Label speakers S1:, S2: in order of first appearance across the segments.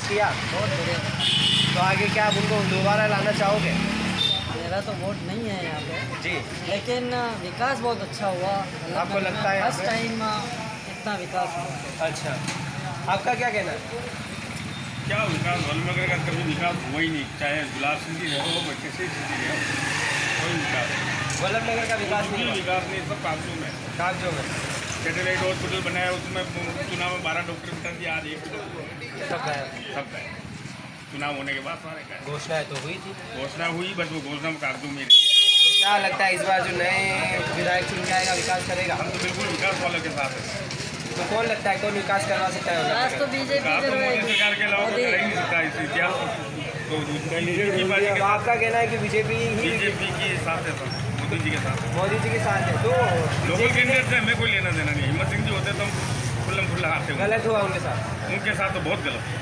S1: विकास किया?
S2: बहुत बढ़िया।
S1: तो आगे क्या आप उनको दोबारा लाना चाहोगे?
S2: मेरा तो वोट नहीं है यहाँ पे,
S1: जी।
S2: लेकिन विकास बहुत अच्छा हुआ।
S1: आपको लगता है यहाँ
S2: फर्स्ट
S1: पे?
S2: टाइम इतना विकास हुआ।
S1: अच्छा, आपका क्या कहना है?
S3: क्या विकास वल्लभनगर का कभी विकास हुआ ही नहीं, चाहे गुलाब सिंह जी रहे हो बच्चे से सिटी रहे हो, कोई विकास नहीं।
S1: वल्लभनगर का विकास नहीं हुआ?
S3: विकास नहीं, सब कागजों में।
S1: कागजों में
S3: सैटेलाइट हॉस्पिटल बनाया, उसमें चुनाव में 12 डॉक्टर बिठा दिया, आज एक डॉक्टर
S1: सब है।
S3: सब है। चुनाव होने के बाद सारे का
S1: घोषणाएं तो हुई थी।
S3: घोषणा हुई, बस वो घोषणा कागजों में।
S1: तो क्या लगता है इस बार जो नए विधायक चुन के आएगा विकास करेगा?
S3: हम तो बिल्कुल विकास वालों के साथ है।
S1: तो कौन लगता है कौन विकास करवा सकता है
S2: विकास तो
S1: वल्लभनगर?
S2: बीजेपी
S3: विकास तो मोदी सरकार के अलावा तो
S2: मोदी।
S3: कर ही नहीं सकता इस इतिहास। तो कैंडिडेट की पार्टी
S1: तो
S3: के
S1: आपका कहना है कि बीजेपी ही
S3: बीजेपी के साथ है, सब मोदी जी के साथ है।
S1: मोदी जी के साथ है। तो
S3: लोकल
S1: बीजेपी
S3: कैंडिडेट से हमें कोई लेना देना नहीं। हिम्मत सिंह जी होते तो हम खुल्लम खुल्ला हारते होंगे।
S1: गलत हुआ उनके साथ?
S3: उनके साथ तो बहुत गलत है।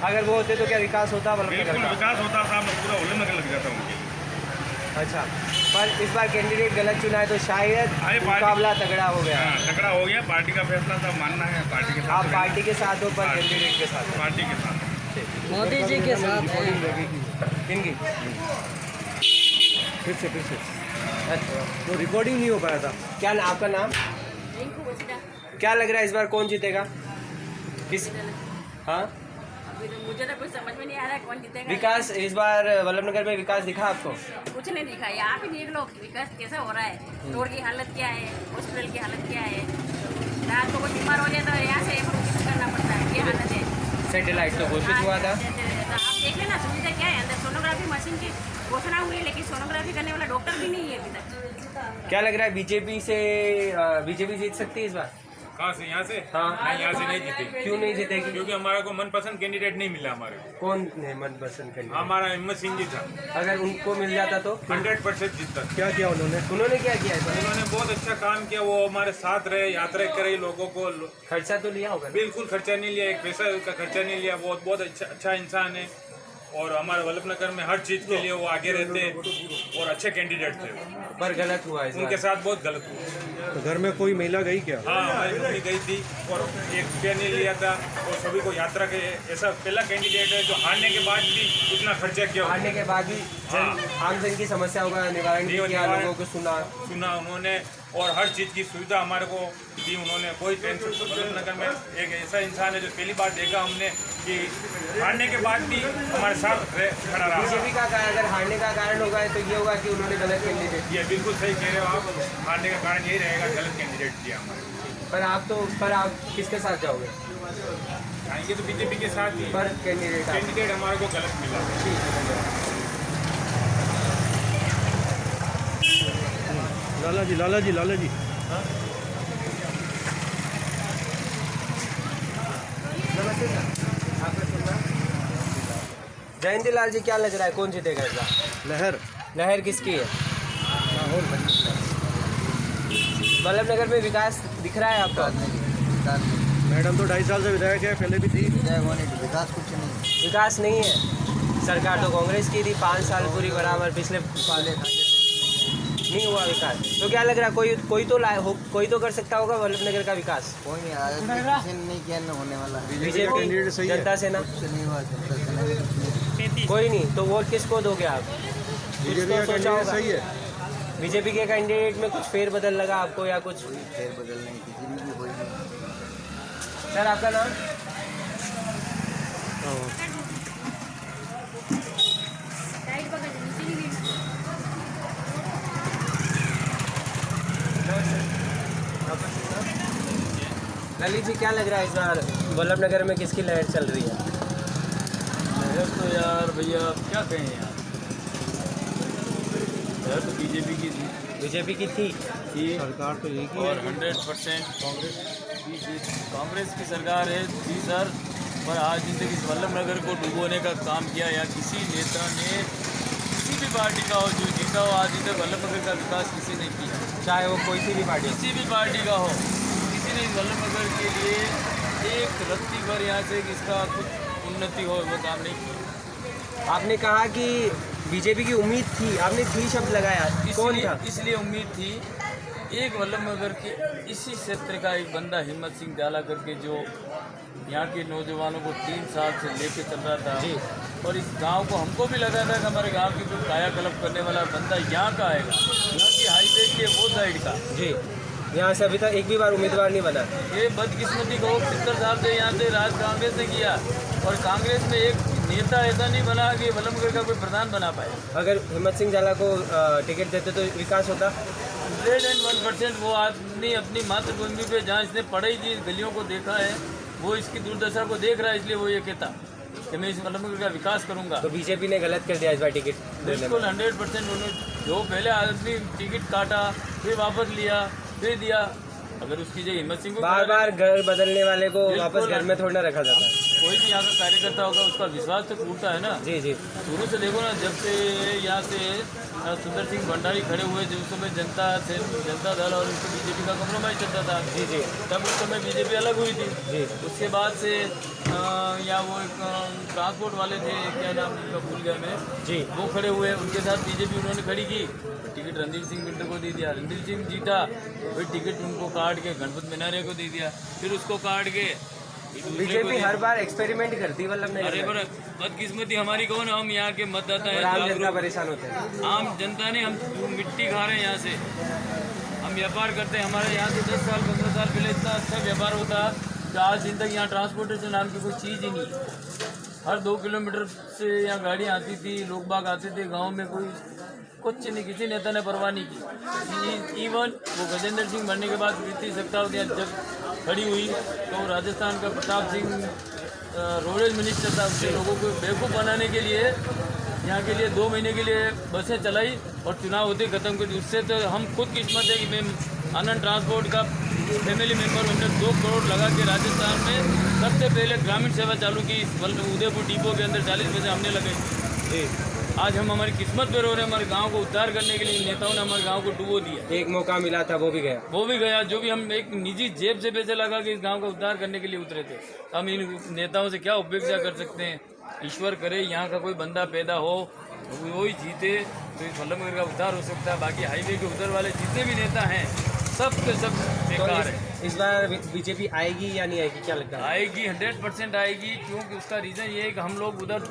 S1: अगर वो होते तो क्या विकास होता वल्लभनगर
S3: बिल्कुल
S1: का?
S3: विकास होता था, पूरा वल्लभनगर लग जाता उनके।
S1: अच्छा, पर इस बार कैंडिडेट गलत चुना है तो शायद
S3: अरे पार्टी-
S1: मुकाबला तगड़ा हो गया।
S3: हाँ, तगड़ा हो गया। पार्टी का फैसला था, मानना है पार्टी के साथ।
S1: आप पार्टी के साथ हो पर
S3: पार्टी-
S1: कैंडिडेट के साथ हो।
S3: पार्टी के साथ।
S2: मोदी जी के साथ है।
S1: इनकी
S4: फिर से
S1: अच्छा,
S4: वो रिकॉर्डिंग नहीं हो पाया था।
S1: क्या आपका नाम?
S5: रिंकू बछड़ा।
S1: क्या लग रहा है इस बार कौन जीतेगा? किस? हाँ,
S5: अभी तो मुझे तो कुछ समझ में नहीं आ रहा है कौन जीतेगा।
S1: विकास इस बार वल्लभनगर में विकास दिखा आपको?
S5: कुछ नहीं दिखा है। आप ही देख लो विकास कैसा हो रहा है। रोड की हालत क्या है, हॉस्पिटल की हालत क्या है। रात को कोई बीमार हो जाए तो यहाँ से कुछ करना पड़ता है, ये हालत है।
S1: सैटेलाइट तो घोषित हुआ था।
S5: तो आप देख लेना सुविधा क्या है अंदर। सोनोग्राफी मशीन की घोषणा हुई है, लेकिन सोनोग्राफी करने वाला डॉक्टर भी नहीं है अभी तक।
S1: क्या लग रहा है बीजेपी जीत सकती है इस बार?
S3: कहाँ से? यहाँ से?
S1: हाँ।
S3: नहीं, यहाँ से नहीं जीतेगी।
S1: क्यों नहीं जीतेगी?
S3: क्योंकि हमारे को मनपसंद कैंडिडेट नहीं मिला। हमारे को
S1: कौन है मनपसंद कैंडिडेट?
S3: हमारा हिम्मत सिंह जी था।
S1: अगर उनको मिल जाता तो?
S3: 100% जीतता।
S4: क्या किया उन्होंने?
S1: उन्होंने क्या किया है?
S3: उन्होंने बहुत अच्छा काम किया। वो हमारे साथ रहे, यात्रा करे, लोगों को
S1: खर्चा तो लिया होगा?
S3: बिल्कुल खर्चा नहीं लिया, एक पैसा का खर्चा नहीं लिया। बहुत बहुत अच्छा इंसान है। और हमारे वल्लभनगर में हर चीज़ के लिए वो आगे रहते और अच्छे कैंडिडेट थे।
S1: पर गलत हुआ इस
S3: उनके
S1: बार।
S3: साथ बहुत गलत हुआ।
S4: तो घर में कोई महिला गई क्या?
S3: हाँ, हमारी मम्मी गई थी और एक रुपया नहीं लिया था और सभी को यात्रा के। ऐसा पहला कैंडिडेट है जो हारने के बाद भी उतना खर्चा किया।
S1: हारने के बाद भी आम जन की समस्याओं का निवारण भी किया, लोगों को सुना
S3: उन्होंने और हर चीज़ की सुविधा हमारे को दी उन्होंने। कोई टेंशन। वल्लभनगर में एक ऐसा इंसान है जो पहली बार देखा हमने कि हारने के बाद भी हमारे साथ खड़ा रहा।
S1: बीजेपी का अगर हारने का कारण होगा तो ये होगा कि उन्होंने गलत कैंडिडेट।
S3: ये बिल्कुल सही कह रहे हो आप। हारने का कारण यही रहेगा, गलत कैंडिडेट दिया हमारे।
S1: पर आप किसके साथ जाओगे?
S3: आएंगे तो बीजेपी के साथ ही।
S1: पर कैंडिडेट
S3: हमारे को गलत मिला।
S4: लाला जी
S1: नमस्ते सर, आपका शुभ नाम? जयंती लाल जी, क्या लग रहा है कौन जीतेगा इस बार? लहर किसकी है? वल्लभनगर में विकास दिख रहा है आपको?
S4: मैडम तो 2.5 साल से विधायक है, पहले भी थी।
S2: विकास कुछ नहीं।
S1: विकास नहीं है। सरकार तो कांग्रेस की थी 5 साल पूरी बराबर। पिछले नहीं हुआ विकास। तो क्या लग रहा है कोई तो कर सकता होगा वल्लभनगर का विकास?
S2: कोई नहीं किया न होने वाला।
S4: बीजेपी का कैंडिडेट सही है।
S1: जनता सेना
S2: नहीं हुआ, जनता सेना
S1: कोई नहीं। तो वोट किसको दोगे आप?
S4: बीजेपी का कैंडिडेट सही है।
S1: बीजेपी के कैंडिडेट में कुछ फेरबदल लगा आपको या कुछ?
S2: फेर बदल नहीं, किसी में भी कोई नहीं।
S1: सर, आपका नाम? ललित जी, क्या लग रहा है इस बार वल्लभनगर में किसकी लहर चल रही है?
S6: लहर तो यार भैया क्या कहें यार, लहर तो बीजेपी की थी।
S1: बीजेपी की थी।
S4: सरकार तो एक ही
S6: और
S4: है।
S6: 100% कांग्रेस की सरकार है जी सर। पर आज जिंदगी इस वल्लभनगर को डुबोने का काम किया या किसी नेता ने, किसी भी पार्टी का हो जो जीता हो, आज तक वल्लभनगर का विकास किसी ने किया,
S1: चाहे वो कोई सी भी पार्टी।
S6: किसी भी पार्टी का हो, किसी ने इस वल्लभनगर के लिए एक रत्ती भर यहाँ से इसका कुछ उन्नति हो वो काम नहीं किया।
S1: आपने कहा कि बीजेपी की उम्मीद थी, आपने थी शब्द लगाया, कौन था?
S6: इसलिए उम्मीद थी एक वल्लभनगर के इसी क्षेत्र का एक बंदा हिम्मत सिंह जाला करके जो यहाँ के नौजवानों को 3 साल से लेके चल रहा था
S1: जी।
S6: और इस गांव को हमको भी लगा था कि हमारे गांव की कोई कायाकल्प करने वाला बंदा यहाँ का आएगा, यहाँ की हाईवे के वो साइड का।
S1: जी, यहाँ से अभी तक एक भी बार उम्मीदवार नहीं बना।
S6: ये बदकिस्मती को 70 साल से यहाँ से राज कांग्रेस ने किया और कांग्रेस में एक नेता ऐसा नहीं बना कि वल्लभनगर का कोई प्रधान बना पाए।
S1: अगर हिम्मत सिंह झाला को टिकट देते तो विकास होता।
S6: 1% वो आदमी अपनी मातृभूमि पे जहाँ इसने पढ़ाई की, गलियों को देखा है, वो इसकी दुर्दशा को देख रहा है, इसलिए वो ये कहता कि मैं इस वल्लभनगर का विकास करूँगा।
S1: तो बीजेपी ने गलत कर दिया इस बार टिकट देने में।
S6: बिल्कुल 100% उन्होंने जो पहले आदमी टिकट काटा, फिर वापस लिया, फिर दिया। अगर उसकी जगह हिम्मत सिंह को
S1: बार बार घर बदलने वाले को
S6: बिल्कुल।
S1: वापस घर में थोड़ा रखा जाता है।
S6: कोई भी यहाँ का कार्यकर्ता होगा उसका विश्वास तो टूटता है ना।
S1: जी जी।
S6: शुरू से देखो ना, जब से यहाँ से सुंदर सिंह भंडारी खड़े हुए, जो उस समय जनता दल और उसको बीजेपी का कॉम्प्रोमाइज चलता था।
S1: जी जी।
S6: तब उस समय बीजेपी अलग हुई थी।
S1: जी।
S6: उसके बाद से यहाँ वो एक ट्रांसपोर्ट वाले थे, क्या नाम उनका भूल गया मैं,
S1: जी।
S6: वो खड़े हुए, उनके साथ बीजेपी उन्होंने खड़ी की। टिकट रणदीप सिंह बिल्डर को दे दिया, रणदीप सिंह जीता, फिर टिकट उनको काट के गणपत मीनारे को दे दिया, फिर उसको काट के
S1: बीजेपी हर बार एक्सपेरिमेंट करती वल्लभनगर
S6: अरे
S1: में।
S6: पर बदकिस्मती हमारी कौन, हम यहाँ के मतदाता
S1: और
S6: हैं,
S1: आम जनता
S6: जागरूक।
S1: परेशान होते हैं।
S6: आम जनता ने, हम मिट्टी खा रहे हैं यहाँ से, हम व्यापार करते हैं। हमारे यहाँ से 10 साल 15 साल पहले इतना अच्छा व्यापार होता कि आज दिन तक यहाँ ट्रांसपोर्टेशन नाम की कोई चीज़ ही नहीं है। हर 2 किलोमीटर से यहाँ गाड़ियाँ आती थी, लोग बाग आते थे, गांव में कोई कुछ नहीं, किसी नेता ने परवाह नहीं की। इवन वो गजेंद्र सिंह बनने के बाद प्रीति सख्तावत जब खड़ी हुई तो राजस्थान का प्रताप सिंह रोडेज मिनिस्टर था, उसने लोगों को बेवकूफ़ बनाने के लिए यहाँ के लिए 2 महीने के लिए बसें चलाई और चुनाव होते खत्म कर दी। उससे तो हम खुद किस्मत है कि मैं आनंद ट्रांसपोर्ट का फैमिली मेंबर, हमने 2 करोड़ लगा के राजस्थान में सबसे पहले ग्रामीण सेवा चालू की। उदयपुर डिपो के अंदर 40 पैसे हमने लगे।
S1: जी।
S6: आज हम हमारी किस्मत पे रो रहे हैं। हमारे गांव को उद्धार करने के लिए नेताओं ने हमारे गांव को डुबो दिया।
S1: एक मौका मिला था, वो भी गया।
S6: वो भी गया। जो भी हम एक निजी जेब से पैसे लगा के इस गांव का उद्धार करने के लिए उतरे थे, हम इन नेताओं से क्या अपेक्षा कर सकते हैं। ईश्वर करे यहाँ का कोई बंदा पैदा हो, वो ही जीते तो इस वल्लभनगर का उद्धार हो सकता है। बाकी हाईवे के उधर वाले जितने भी नेता हैं सब के सब बेकार है।
S1: इस बार बीजेपी आएगी या नहीं आएगी, क्या लगता है?
S6: आएगी, 100% आएगी। क्योंकि उसका रीज़न ये है कि हम लोग उधर,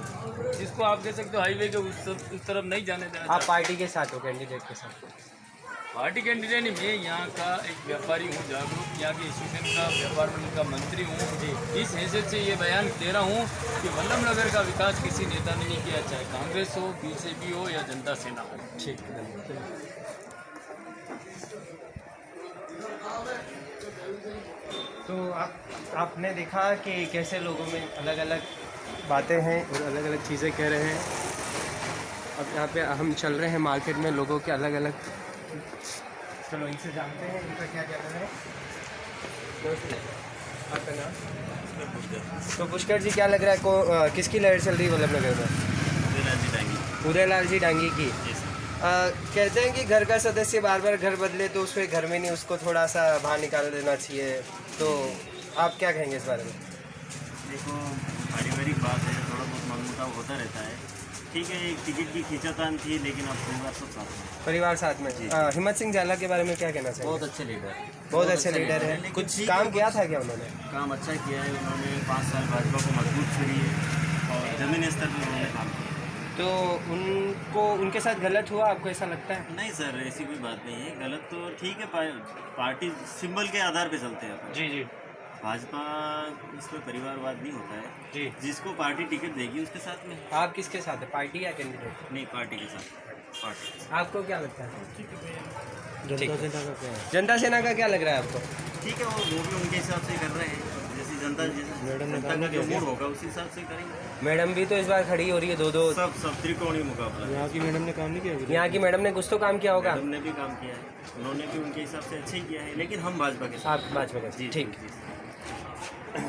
S6: जिसको आप कह सकते हो हाईवे के उस तरफ नहीं जाने देना।
S1: आप पार्टी के साथ हो, कैंडिडेट के साथ?
S6: पार्टी कैंडिडेट नहीं, मैं यहाँ का एक व्यापारी हूँ, जागरूक, यहाँ के एसोसिएशन का व्यापार मंडल का मंत्री हूँ। इस हैसियत से ये बयान दे रहा हूँ कि वल्लभनगर का विकास किसी नेता ने नहीं किया, चाहे कांग्रेस हो, बीजेपी हो या जनता सेना हो।
S1: ठीक है। तो आपने देखा कि कैसे लोगों में अलग अलग बातें हैं और अलग अलग चीज़ें कह रहे हैं। अब यहाँ पे हम चल रहे हैं मार्केट में, लोगों के अलग अलग, चलो इनसे जानते हैं इनका क्या कहना है। आपका नाम? तो पुष्कर जी, क्या लग रहा है किसकी लहर चल रही है वल्लभनगर में? उदयलाल जी डांगी की। कहते हैं कि घर का सदस्य बार बार घर बदले तो उसको घर में नहीं, उसको थोड़ा सा बाहर निकाल देना चाहिए। तो आप क्या कहेंगे इस बारे में?
S2: देखो, पारिवारिक बात है, थोड़ा बहुत मनमुटाव होता रहता है। ठीक है, एक टिकट की खींचातान थी, लेकिन अब परिवार सब साथ में।
S1: परिवार साथ में। हिम्मत सिंह झाला के बारे में क्या कहना चाहिए?
S2: बहुत अच्छे लीडर,
S1: बहुत अच्छे लीडर है।
S2: लेकिन
S1: कुछ
S2: ठीक
S1: काम
S2: है,
S1: किया था क्या उन्होंने?
S2: काम अच्छा किया है उन्होंने। 5 साल भाजपा को मजबूत छोड़ी है और जमीनी स्तर पर उन्होंने काम किया।
S1: तो उनको, उनके साथ गलत हुआ आपको ऐसा लगता है?
S2: नहीं सर, ऐसी कोई बात नहीं है। गलत तो ठीक है, पार्टी सिंबल के आधार पे चलते हैं अपन।
S1: जी जी।
S2: भाजपा, इसमें परिवारवाद नहीं होता है
S1: जी।
S2: जिसको पार्टी टिकट देगी उसके साथ में।
S1: आप किसके साथ है, पार्टी या कैंडिडेट?
S2: नहीं, पार्टी के साथ। पार्टी
S1: आपको क्या लगता है? जनता सेना का क्या लग रहा है आपको?
S2: ठीक है, वो भी उनके हिसाब से कर रहे हैं। जैसी जनता का जो मूड होगा उसी हिसाब से करेंगे।
S1: मैडम भी तो इस बार खड़ी हो रही है, दो
S2: सब त्रिकोणीय मुकाबला।
S4: यहाँ की मैडम ने काम नहीं किया?
S1: यहाँ की मैडम ने कुछ तो काम किया होगा।
S2: मैडम ने भी काम किया है, उन्होंने भी उनके हिसाब से अच्छा ही किया है, लेकिन हम भाजपा के साथ।
S1: आप भाजपा के?
S2: जी,
S1: ठीक।
S2: जी।